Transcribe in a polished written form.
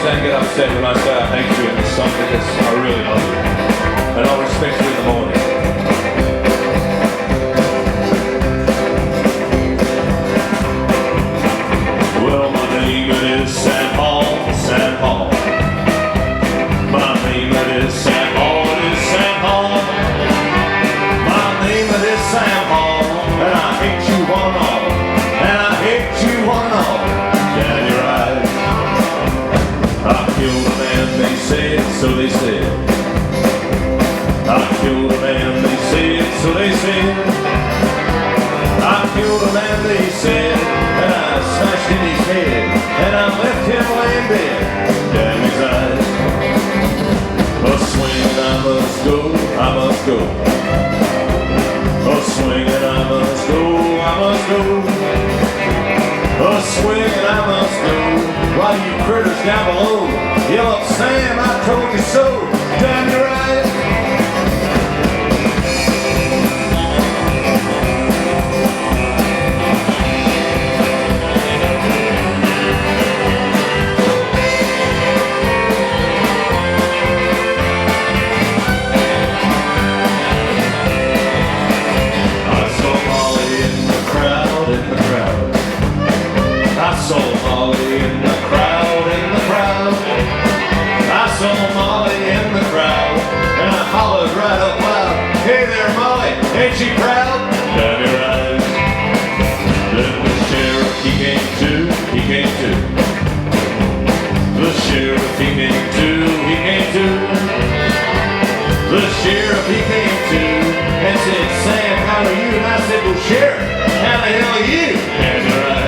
don't get upset when I say I hate you in this song because I really love you. And I'll respect you in the morning. Well, my name is Sam Hall, Sam Hall. My name is Sam Hall, it is Sam Hall. My name is Sam Hall, and I hate you one and all. And I hate you one and all. Yeah, you're right. I killed a man, they said, so they said. I killed a man, they said, so they said. I killed a man, they said, and I smashed in his head, and I left him laying dead. Damn his eyes. A swing I must go, I must go. A swing and I must go, I must go. A swing and I must go. While you critters down below yell up, Sam, I told you so. Damn you right. I saw Molly in the crowd, in the crowd. I saw Molly in the crowd, and I hollered right up loud, hey there Molly, ain't you proud? Damn your eyes. Then the sheriff, he came too, he came too. The sheriff, he came too, he came too. The sheriff, he came too, and said, Sam, how are you? And I said, well, sheriff, how the hell are you? Damn your eyes.